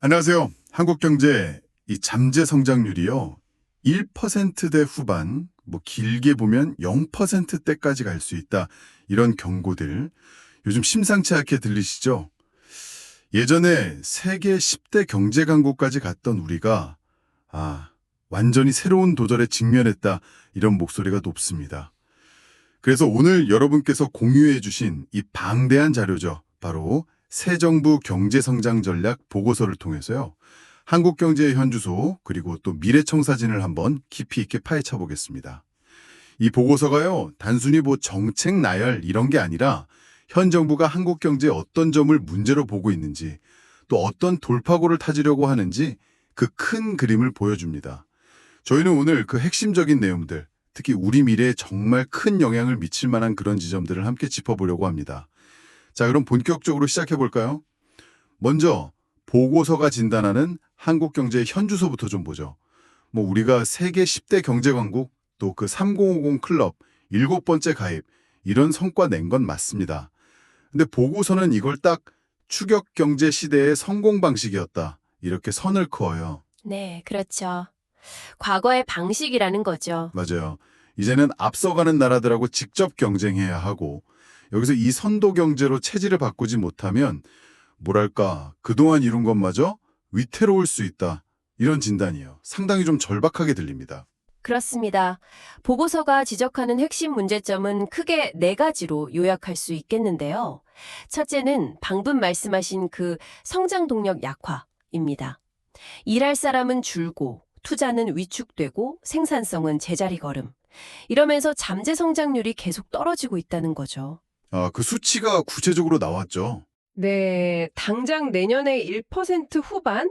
안녕하세요. 한국경제 이 잠재 성장률이요. 1%대 후반, 길게 보면 0%대까지 갈 수 있다. 이런 경고들 요즘 심상치 않게 들리시죠? 예전에 세계 10대 경제 강국까지 갔던 우리가 완전히 새로운 도전에 직면했다. 이런 목소리가 높습니다. 그래서 오늘 여러분께서 공유해 주신 이 방대한 자료죠. 바로 새 정부 경제성장 전략 보고서를 통해서요. 한국 경제의 현주소 그리고 또 미래청사진을 한번 깊이 있게 파헤쳐 보겠습니다. 이 보고서가요. 단순히 정책 나열 이런 게 아니라 현 정부가 한국 경제의 어떤 점을 문제로 보고 있는지 또 어떤 돌파구를 타지려고 하는지 그 큰 그림을 보여줍니다. 저희는 오늘 그 핵심적인 내용들, 특히 우리 미래에 정말 큰 영향을 미칠 만한 그런 지점들을 함께 짚어보려고 합니다. 자, 그럼 본격적으로 시작해 볼까요? 먼저 보고서가 진단하는 한국 경제의 현주소부터 좀 보죠. 우리가 세계 10대 경제 강국, 또 그 3050 클럽 7번째 가입, 이런 성과 낸 건 맞습니다. 근데 보고서는 이걸 딱 추격 경제 시대의 성공 방식이었다. 이렇게 선을 그어요. 네, 그렇죠. 과거의 방식이라는 거죠. 맞아요. 이제는 앞서가는 나라들하고 직접 경쟁해야 하고 여기서 이 선도 경제로 체질을 바꾸지 못하면 그동안 이룬 것마저 위태로울 수 있다. 이런 진단이에요. 상당히 좀 절박하게 들립니다. 그렇습니다. 보고서가 지적하는 핵심 문제점은 크게 네 가지로 요약할 수 있겠는데요. 첫째는 방금 말씀하신 그 성장 동력 약화입니다. 일할 사람은 줄고, 투자는 위축되고, 생산성은 제자리 걸음. 이러면서 잠재 성장률이 계속 떨어지고 있다는 거죠. 그 수치가 구체적으로 나왔죠. 네, 당장 내년에 1% 후반,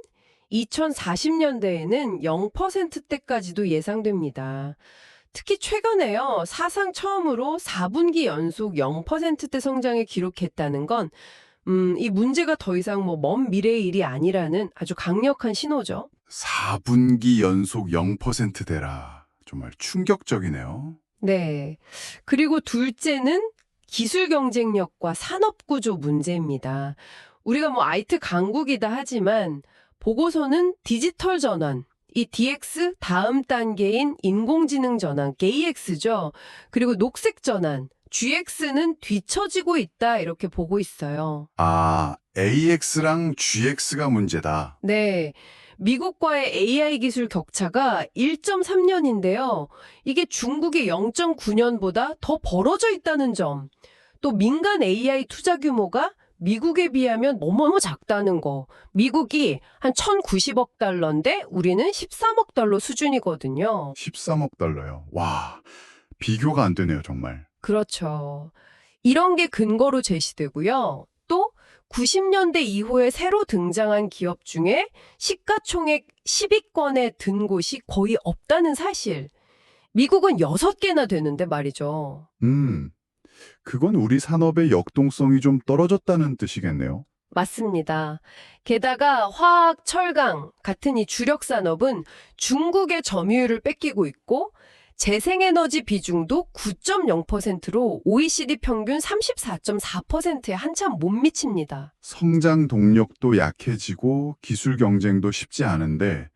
2040년대에는 0%대까지도 예상됩니다. 특히 최근에요, 사상 처음으로 4분기 연속 0%대 성장을 기록했다는 건, 이 문제가 더 이상 먼 미래의 일이 아니라는 아주 강력한 신호죠. 4분기 연속 0%대라. 정말 충격적이네요. 네. 그리고 둘째는 기술 경쟁력과 산업 구조 문제입니다. 우리가 IT 강국이다 하지만 보고서는 디지털 전환, 이 DX 다음 단계인 인공지능 전환, KX죠. 그리고 녹색 전환, GX는 뒤처지고 있다 이렇게 보고 있어요. AX랑 GX가 문제다. 네. 미국과의 AI 기술 격차가 1.3년인데요. 이게 중국의 0.9년보다 더 벌어져 있다는 점. 또 민간 AI 투자 규모가 미국에 비하면 너무너무 작다는 거. 미국이 한 1,090억 달러인데 우리는 13억 달러 수준이거든요. 13억 달러요. 와, 비교가 안 되네요, 정말. 그렇죠. 이런 게 근거로 제시되고요. 또 90년대 이후에 새로 등장한 기업 중에 시가총액 10위권에 든 곳이 거의 없다는 사실. 미국은 6개나 되는데 말이죠. 그건 우리 산업의 역동성이 좀 떨어졌다는 뜻이겠네요. 맞습니다. 게다가 화학, 철강 같은 이 주력 산업은 중국의 점유율을 뺏기고 있고 재생에너지 비중도 9.0%로 OECD 평균 34.4%에 한참 못 미칩니다. 성장 동력도 약해지고 기술 경쟁도 쉽지 않은데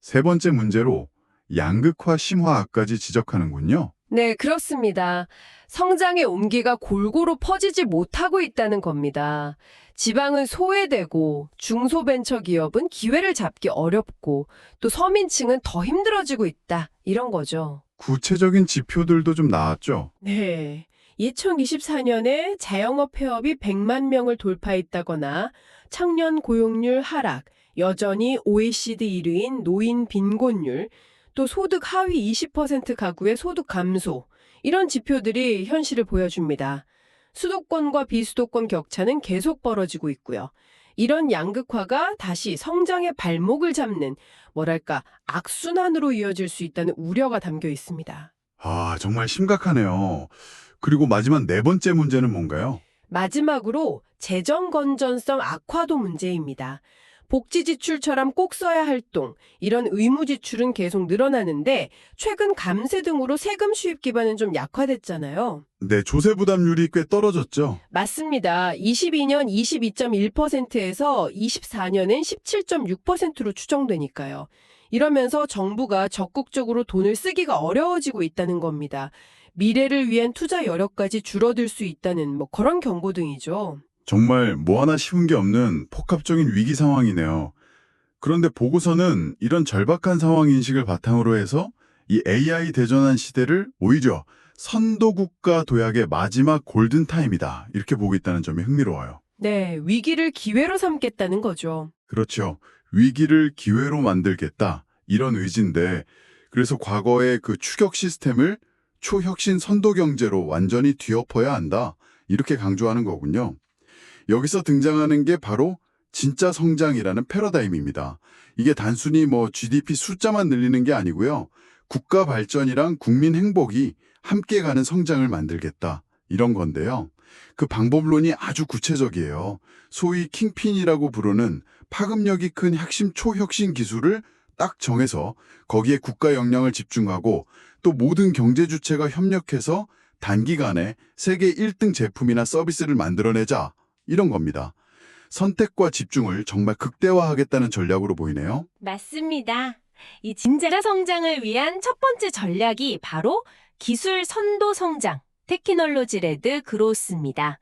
세 번째 문제로 양극화 심화까지 지적하는군요. 네, 그렇습니다. 성장의 온기가 골고루 퍼지지 못하고 있다는 겁니다. 지방은 소외되고 중소벤처기업은 기회를 잡기 어렵고 또 서민층은 더 힘들어지고 있다. 이런 거죠. 구체적인 지표들도 좀 나왔죠. 네. 2024년에 자영업 폐업이 100만 명을 돌파했다거나 청년 고용률 하락, 여전히 OECD 1위인 노인 빈곤율, 또 소득 하위 20% 가구의 소득 감소, 이런 지표들이 현실을 보여줍니다. 수도권과 비수도권 격차는 계속 벌어지고 있고요. 이런 양극화가 다시 성장의 발목을 잡는 악순환으로 이어질 수 있다는 우려가 담겨 있습니다. 정말 심각하네요. 그리고 마지막 네 번째 문제는 뭔가요? 마지막으로 재정 건전성 악화도 문제입니다. 복지 지출처럼 꼭 써야 할 돈, 이런 의무 지출은 계속 늘어나는데 최근 감세 등으로 세금 수입 기반은 좀 약화됐잖아요. 네, 조세 부담률이 꽤 떨어졌죠. 맞습니다. 22년 22.1%에서 24년엔 17.6%로 추정되니까요. 이러면서 정부가 적극적으로 돈을 쓰기가 어려워지고 있다는 겁니다. 미래를 위한 투자 여력까지 줄어들 수 있다는 그런 경고 등이죠. 정말 뭐 하나 쉬운 게 없는 복합적인 위기 상황이네요. 그런데 보고서는 이런 절박한 상황 인식을 바탕으로 해서 이 AI 대전환 시대를 오히려 선도국가 도약의 마지막 골든타임이다, 이렇게 보고 있다는 점이 흥미로워요. 네, 위기를 기회로 삼겠다는 거죠. 그렇죠. 위기를 기회로 만들겠다, 이런 의지인데, 그래서 과거의 그 추격 시스템을 초혁신 선도 경제로 완전히 뒤엎어야 한다, 이렇게 강조하는 거군요. 여기서 등장하는 게 바로 진짜 성장이라는 패러다임입니다. 이게 단순히 GDP 숫자만 늘리는 게 아니고요. 국가 발전이랑 국민 행복이 함께 가는 성장을 만들겠다, 이런 건데요. 그 방법론이 아주 구체적이에요. 소위 킹핀이라고 부르는 파급력이 큰 핵심 초혁신 기술을 딱 정해서 거기에 국가 역량을 집중하고 또 모든 경제 주체가 협력해서 단기간에 세계 1등 제품이나 서비스를 만들어내자, 이런 겁니다. 선택과 집중을 정말 극대화하겠다는 전략으로 보이네요. 맞습니다. 이 진짜 성장을 위한 첫 번째 전략이 바로 기술 선도 성장, 테크놀로지 레드 그로스입니다.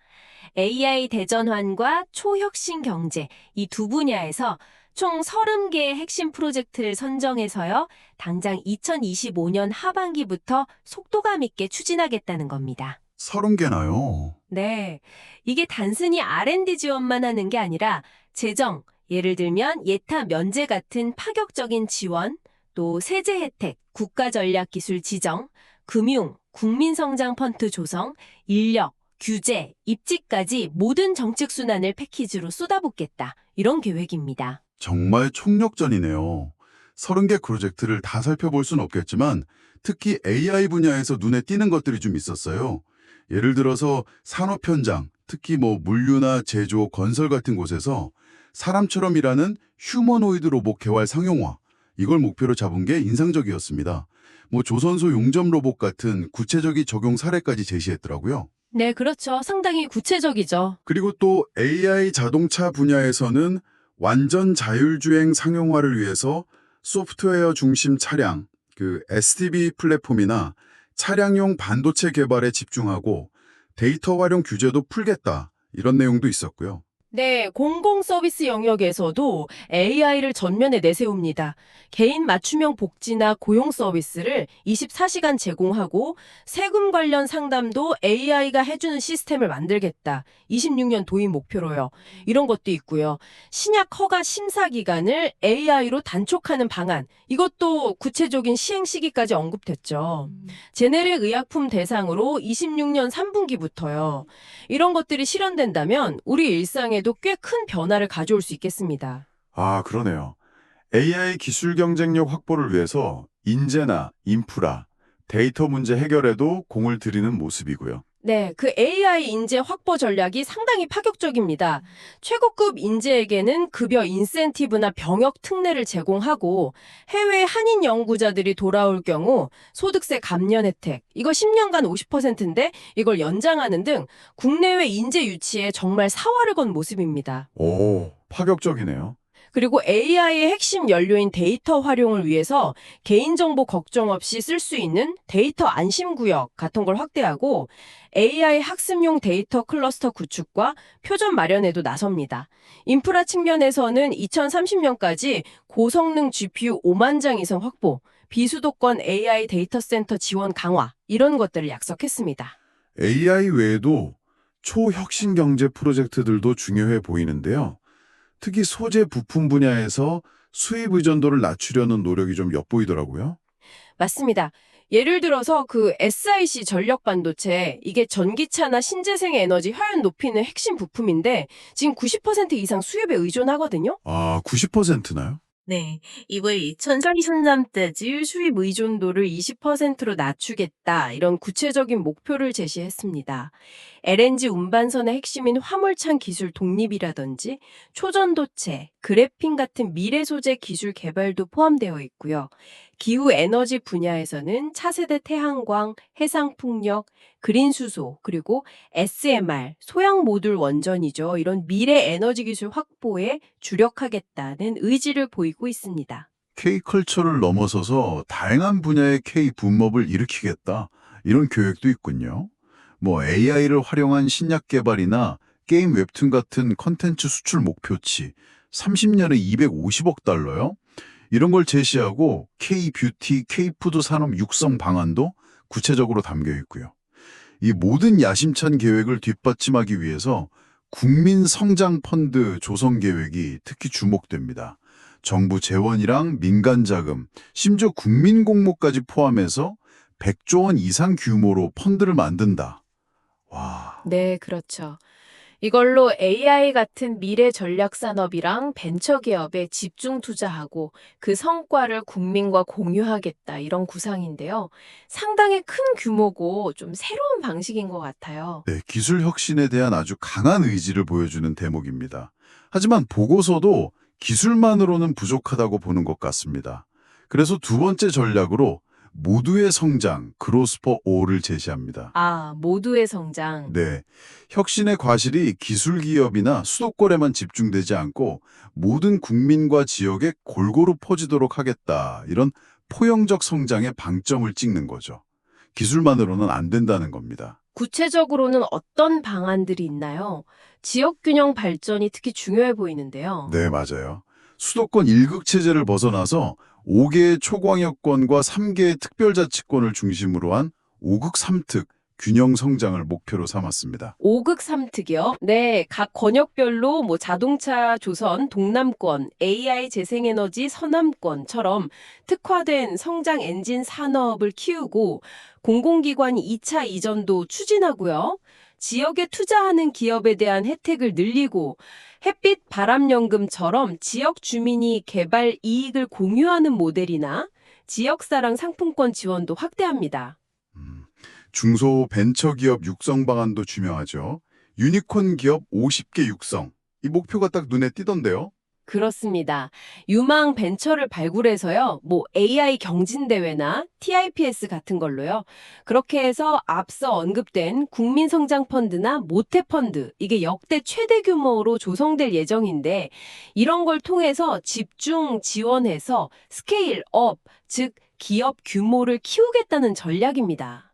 AI 대전환과 초혁신 경제, 이 두 분야에서 총 30개의 핵심 프로젝트를 선정해서요, 당장 2025년 하반기부터 속도감 있게 추진하겠다는 겁니다. 30개나요? 네, 이게 단순히 R&D 지원만 하는 게 아니라 재정, 예를 들면 예타 면제 같은 파격적인 지원, 또 세제 혜택, 국가 전략 기술 지정, 금융, 국민성장 펀드 조성, 인력, 규제, 입지까지 모든 정책 순환을 패키지로 쏟아붓겠다, 이런 계획입니다. 정말 총력전이네요. 30개 프로젝트를 다 살펴볼 순 없겠지만 특히 AI 분야에서 눈에 띄는 것들이 좀 있었어요. 예를 들어서 산업 현장, 특히 물류나 제조, 건설 같은 곳에서 사람처럼 일하는 휴머노이드 로봇 개발 상용화, 이걸 목표로 잡은 게 인상적이었습니다. 조선소 용접 로봇 같은 구체적인 적용 사례까지 제시했더라고요. 네, 그렇죠. 상당히 구체적이죠. 그리고 또 AI 자동차 분야에서는 완전 자율주행 상용화를 위해서 소프트웨어 중심 차량, 그 SDV 플랫폼이나 차량용 반도체 개발에 집중하고 데이터 활용 규제도 풀겠다, 이런 내용도 있었고요. 네, 공공 서비스 영역에서도 AI를 전면에 내세웁니다. 개인 맞춤형 복지나 고용 서비스를 24시간 제공하고 세금 관련 상담도 AI가 해주는 시스템을 만들겠다. 26년 도입 목표로요. 이런 것도 있고요. 신약 허가 심사 기간을 AI로 단촉하는 방안. 이것도 구체적인 시행 시기까지 언급됐죠. 제네릭 의약품 대상으로 26년 3분기부터요. 이런 것들이 실현된다면 우리 일상에도 꽤 큰 변화를 가져올 수 있겠습니다. 아, 그러네요. AI 기술 경쟁력 확보를 위해서 인재나 인프라, 데이터 문제 해결에도 공을 들이는 모습이고요. 네, 그 AI 인재 확보 전략이 상당히 파격적입니다. 최고급 인재에게는 급여 인센티브나 병역 특례를 제공하고 해외 한인 연구자들이 돌아올 경우 소득세 감면 혜택, 이거 10년간 50%인데 이걸 연장하는 등 국내외 인재 유치에 정말 사활을 건 모습입니다. 오, 파격적이네요. 그리고 AI의 핵심 연료인 데이터 활용을 위해서 개인정보 걱정 없이 쓸 수 있는 데이터 안심구역 같은 걸 확대하고 AI 학습용 데이터 클러스터 구축과 표전 마련에도 나섭니다. 인프라 측면에서는 2030년까지 고성능 GPU 5만 장 이상 확보, 비수도권 AI 데이터 센터 지원 강화, 이런 것들을 약속했습니다. AI 외에도 초혁신 경제 프로젝트들도 중요해 보이는데요. 특히 소재 부품 분야에서 수입 의존도를 낮추려는 노력이 좀 엿보이더라고요. 맞습니다. 예를 들어서 그 SiC 전력 반도체, 이게 전기차나 신재생 에너지 효율 높이는 핵심 부품인데 지금 90% 이상 수입에 의존하거든요. 아, 90%나요? 네, 이걸 2033년까지 수입 의존도를 20%로 낮추겠다, 이런 구체적인 목표를 제시했습니다. LNG 운반선의 핵심인 화물창 기술 독립이라든지 초전도체, 그래핀 같은 미래 소재 기술 개발도 포함되어 있고요. 기후 에너지 분야에서는 차세대 태양광, 해상 풍력, 그린 수소, 그리고 SMR, 소형 모듈 원전이죠. 이런 미래 에너지 기술 확보에 주력하겠다는 의지를 보이고 있습니다. K컬처를 넘어서서 다양한 분야의 K분업을 일으키겠다. 이런 계획도 있군요. 뭐 AI를 활용한 신약 개발이나 게임 웹툰 같은 컨텐츠 수출 목표치 30년에 250억 달러요? 이런 걸 제시하고 K-뷰티, K-푸드 산업 육성 방안도 구체적으로 담겨 있고요. 이 모든 야심찬 계획을 뒷받침하기 위해서 국민성장펀드 조성 계획이 특히 주목됩니다. 정부 재원이랑 민간 자금, 심지어 국민 공모까지 포함해서 100조 원 이상 규모로 펀드를 만든다. 와, 네, 그렇죠. 이걸로 AI 같은 미래 전략 산업이랑 벤처 기업에 집중 투자하고 그 성과를 국민과 공유하겠다 이런 구상인데요. 상당히 큰 규모고 좀 새로운 방식인 것 같아요. 네, 기술 혁신에 대한 아주 강한 의지를 보여주는 대목입니다. 하지만 보고서도 기술만으로는 부족하다고 보는 것 같습니다. 그래서 두 번째 전략으로 모두의 성장, 그로스 포 올을 제시합니다. 아, 모두의 성장. 네, 혁신의 과실이 기술 기업이나 수도권에만 집중되지 않고 모든 국민과 지역에 골고루 퍼지도록 하겠다. 이런 포용적 성장에 방점을 찍는 거죠. 기술만으로는 안 된다는 겁니다. 구체적으로는 어떤 방안들이 있나요? 지역 균형 발전이 특히 중요해 보이는데요. 네, 맞아요. 수도권 1극 체제를 벗어나서 5개의 초광역권과 3개의 특별자치권을 중심으로 한 5극 3특 균형 성장을 목표로 삼았습니다. 5극 3특이요? 네, 각 권역별로 뭐 자동차 조선 동남권, AI 재생에너지 서남권처럼 특화된 성장 엔진 산업을 키우고 공공기관 2차 이전도 추진하고요. 지역에 투자하는 기업에 대한 혜택을 늘리고 햇빛 바람연금처럼 지역 주민이 개발 이익을 공유하는 모델이나 지역사랑 상품권 지원도 확대합니다. 중소 벤처기업 육성 방안도 중요하죠. 유니콘 기업 50개 육성. 이 목표가 딱 눈에 띄던데요. 그렇습니다. 유망 벤처를 발굴해서요, 뭐 AI 경진대회나 TIPS 같은 걸로요. 그렇게 해서 앞서 언급된 국민성장펀드나 모태펀드, 이게 역대 최대 규모로 조성될 예정인데, 이런 걸 통해서 집중 지원해서 스케일업, 즉 기업 규모를 키우겠다는 전략입니다.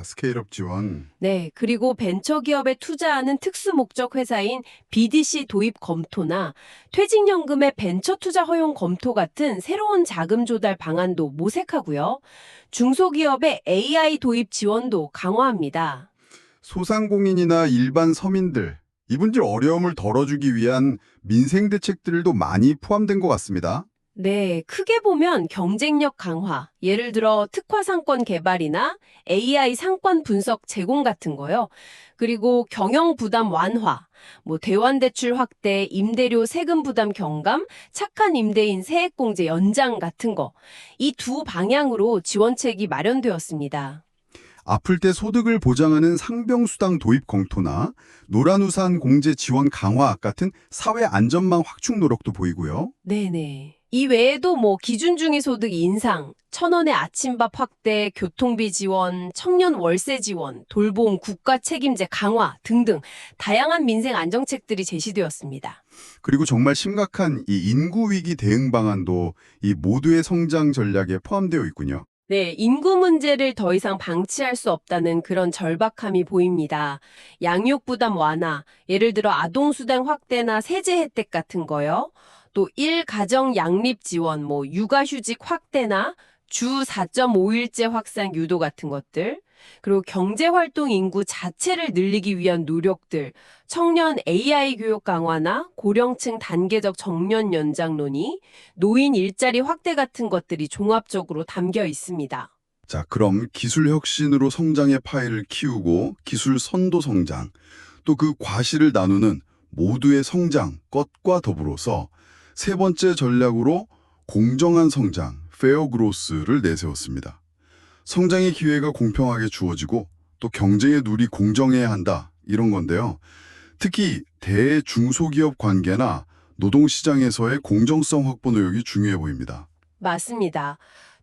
스케일업 지원. 네, 그리고 벤처기업에 투자하는 특수목적 회사인 BDC 도입 검토나 퇴직연금의 벤처 투자 허용 검토 같은 새로운 자금 조달 방안도 모색하고요. 중소기업의 AI 도입 지원도 강화합니다. 소상공인이나 일반 서민들, 이분들 어려움을 덜어주기 위한 민생 대책들도 많이 포함된 것 같습니다. 네, 크게 보면 경쟁력 강화, 예를 들어 특화 상권 개발이나 AI 상권 분석 제공 같은 거요. 그리고 경영 부담 완화, 뭐 대환 대출 확대, 임대료 세금 부담 경감, 착한 임대인 세액공제 연장 같은 거. 이 두 방향으로 지원책이 마련되었습니다. 아플 때 소득을 보장하는 상병수당 도입 검토나 노란우산 공제 지원 강화 같은 사회 안전망 확충 노력도 보이고요. 네네. 이 외에도 뭐 기준중위 소득 인상, 1,000원의 아침밥 확대, 교통비 지원, 청년 월세 지원, 돌봄 국가 책임제 강화 등등 다양한 민생 안정책들이 제시되었습니다. 그리고 정말 심각한 이 인구 위기 대응 방안도 이 모두의 성장 전략에 포함되어 있군요. 네, 인구 문제를 더 이상 방치할 수 없다는 그런 절박함이 보입니다. 양육 부담 완화, 예를 들어 아동수당 확대나 세제 혜택 같은 거요. 또 1가정 양립 지원, 뭐 육아휴직 확대나 주 4.5일제 확산 유도 같은 것들, 그리고 경제활동 인구 자체를 늘리기 위한 노력들, 청년 AI 교육 강화나 고령층 단계적 정년 연장 논의, 노인 일자리 확대 같은 것들이 종합적으로 담겨 있습니다. 자, 그럼 기술 혁신으로 성장의 파이를 키우고 기술 선도 성장, 또 그 과실을 나누는 모두의 성장 것과 더불어서 세 번째 전략으로 공정한 성장, 페어 그로스를 내세웠습니다. 성장의 기회가 공평하게 주어지고 또 경쟁의 룰이 공정해야 한다. 이런 건데요. 특히 대중소기업 관계나 노동시장에서의 공정성 확보 노력이 중요해 보입니다. 맞습니다.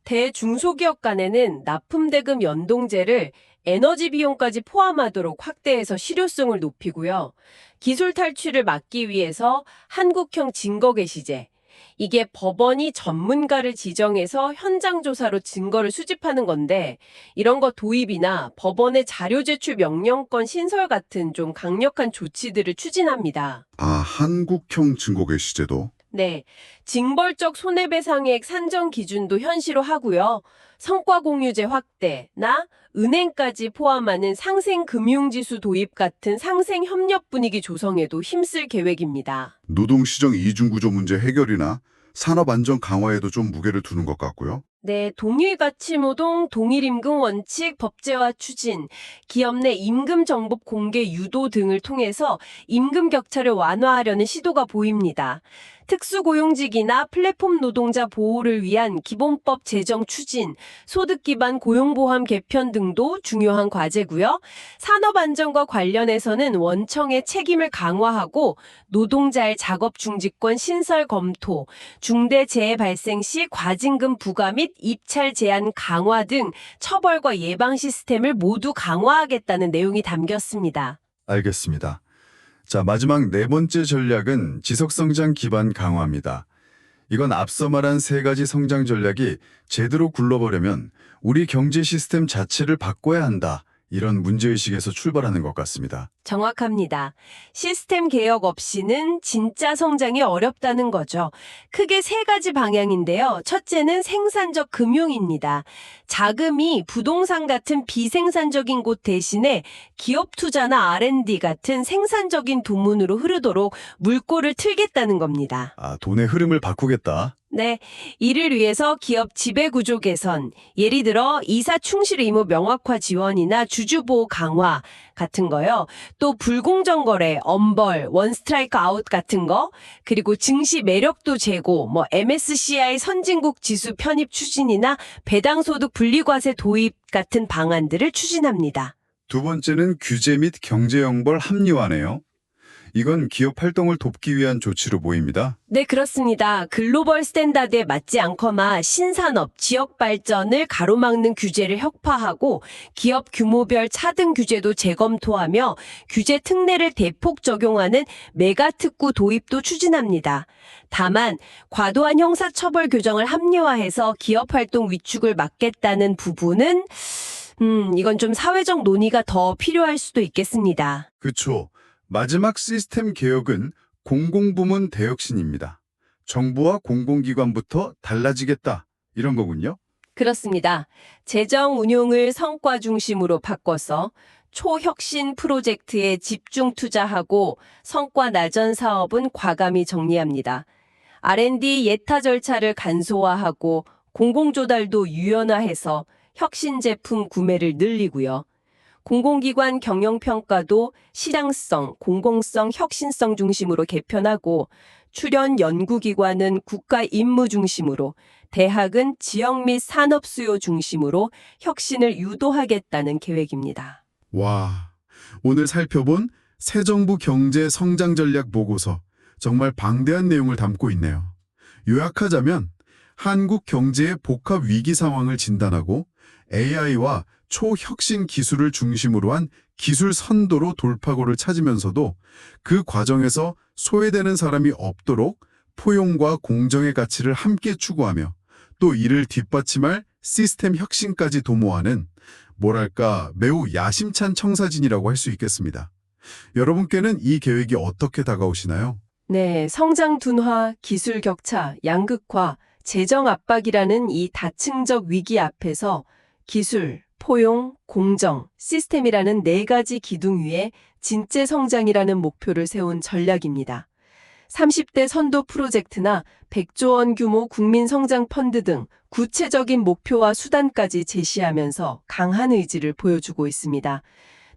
대중소기업 간에는 납품대금 연동제를 에너지 비용까지 포함하도록 확대해서 실효성을 높이고요. 기술 탈취를 막기 위해서 한국형 증거 게시제, 이게 법원이 전문가를 지정해서 현장 조사로 증거를 수집하는 건데 이런 거 도입이나 법원의 자료 제출 명령권 신설 같은 좀 강력한 조치들을 추진합니다. 아, 한국형 증거게시제도? 네, 징벌적 손해배상액 산정 기준도 현실화하고요. 성과 공유제 확대나 은행까지 포함하는 상생금융지수 도입 같은 상생협력 분위기 조성에도 힘쓸 계획입니다. 노동시장 이중구조 문제 해결이나 산업안전 강화에도 좀 무게를 두는 것 같고요. 네, 동일가치노동, 동일임금 원칙, 법제화 추진, 기업 내 임금 정보 공개 유도 등을 통해서 임금 격차를 완화하려는 시도가 보입니다. 특수고용직이나 플랫폼 노동자 보호를 위한 기본법 제정 추진, 소득 기반 고용보험 개편 등도 중요한 과제고요. 산업안전과 관련해서는 원청의 책임을 강화하고 노동자의 작업 중지권 신설 검토, 중대재해 발생 시 과징금 부과 및 입찰 제한 강화 등 처벌과 예방 시스템을 모두 강화하겠다는 내용이 담겼습니다. 알겠습니다. 자, 마지막 네 번째 전략은 지속성장 기반 강화입니다. 이건 앞서 말한 세 가지 성장 전략이 제대로 굴러보려면 우리 경제 시스템 자체를 바꿔야 한다. 이런 문제의식에서 출발하는 것 같습니다. 정확합니다. 시스템 개혁 없이는 진짜 성장이 어렵다는 거죠. 크게 세 가지 방향인데요. 첫째는 생산적 금융입니다. 자금이 부동산 같은 비생산적인 곳 대신에 기업 투자나 R&D 같은 생산적인 도문으로 흐르도록 물꼬를 틀겠다는 겁니다. 아, 돈의 흐름을 바꾸겠다. 네, 이를 위해서 기업 지배구조 개선, 예를 들어 이사 충실 의무 명확화 지원이나 주주보호 강화 같은 거요. 또 불공정 거래, 엄벌, 원스트라이크 아웃 같은 거, 그리고 증시 매력도 제고, MSCI 선진국 지수 편입 추진이나 배당소득 분리과세 도입 같은 방안들을 추진합니다. 두 번째는 규제 및 경제형벌 합리화네요. 이건 기업 활동을 돕기 위한 조치로 보입니다. 네, 그렇습니다. 글로벌 스탠다드에 맞지 않거나 신산업, 지역 발전을 가로막는 규제를 혁파하고 기업 규모별 차등 규제도 재검토하며 규제 특례를 대폭 적용하는 메가특구 도입도 추진합니다. 다만 과도한 형사처벌 규정을 합리화해서 기업 활동 위축을 막겠다는 부분은 이건 좀 사회적 논의가 더 필요할 수도 있겠습니다. 그렇죠. 마지막 시스템 개혁은 공공부문 대혁신입니다. 정부와 공공기관부터 달라지겠다. 이런 거군요. 그렇습니다. 재정 운용을 성과 중심으로 바꿔서 초혁신 프로젝트에 집중 투자하고 성과 나전 사업은 과감히 정리합니다. R&D 예타 절차를 간소화하고 공공조달도 유연화해서 혁신 제품 구매를 늘리고요. 공공기관 경영평가도 실향성, 공공성, 혁신성 중심으로 개편하고 출연 연구기관은 국가 임무 중심으로 대학은 지역 및 산업 수요 중심으로 혁신을 유도하겠다는 계획입니다. 와, 오늘 살펴본 새 정부 경제 성장 전략 보고서 정말 방대한 내용을 담고 있네요. 요약하자면 한국 경제의 복합 위기 상황을 진단하고 AI와 초혁신 기술을 중심으로 한 기술 선도로 돌파구를 찾으면서도 그 과정에서 소외되는 사람이 없도록 포용과 공정의 가치를 함께 추구하며 또 이를 뒷받침할 시스템 혁신까지 도모하는 뭐랄까 매우 야심찬 청사진이라고 할 수 있겠습니다. 여러분께는 이 계획이 어떻게 다가오시나요? 네, 성장 둔화, 기술 격차, 양극화, 재정 압박이라는 이 다층적 위기 앞에서 기술, 포용, 공정, 시스템이라는 네 가지 기둥 위에 진짜 성장이라는 목표를 세운 전략입니다. 30대 선도 프로젝트나 100조 원 규모 국민성장 펀드 등 구체적인 목표와 수단까지 제시하면서 강한 의지를 보여주고 있습니다.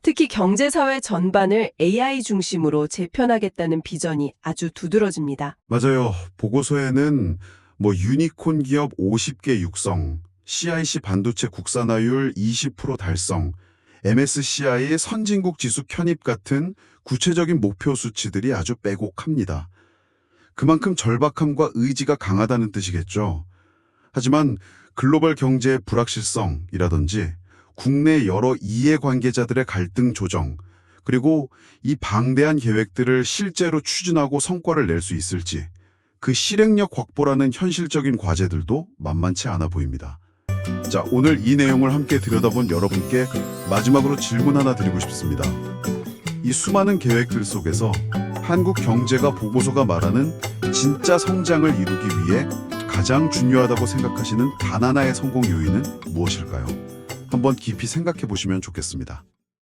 특히 경제사회 전반을 AI 중심으로 재편하겠다는 비전이 아주 두드러집니다. 맞아요. 보고서에는 유니콘 기업 50개 육성, CIC 반도체 국산화율 20% 달성, MSCI의 선진국 지수 편입 같은 구체적인 목표 수치들이 아주 빼곡합니다. 그만큼 절박함과 의지가 강하다는 뜻이겠죠. 하지만 글로벌 경제의 불확실성이라든지 국내 여러 이해관계자들의 갈등 조정, 그리고 이 방대한 계획들을 실제로 추진하고 성과를 낼 수 있을지, 그 실행력 확보라는 현실적인 과제들도 만만치 않아 보입니다. 자, 오늘 이 내용을 함께 들여다본 여러분께 마지막으로 질문 하나 드리고 싶습니다. 이 수많은 계획들 속에서 한국 경제가 보고서가 말하는 진짜 성장을 이루기 위해 가장 중요하다고 생각하시는 단 하나의 성공 요인은 무엇일까요? 한번 깊이 생각해 보시면 좋겠습니다.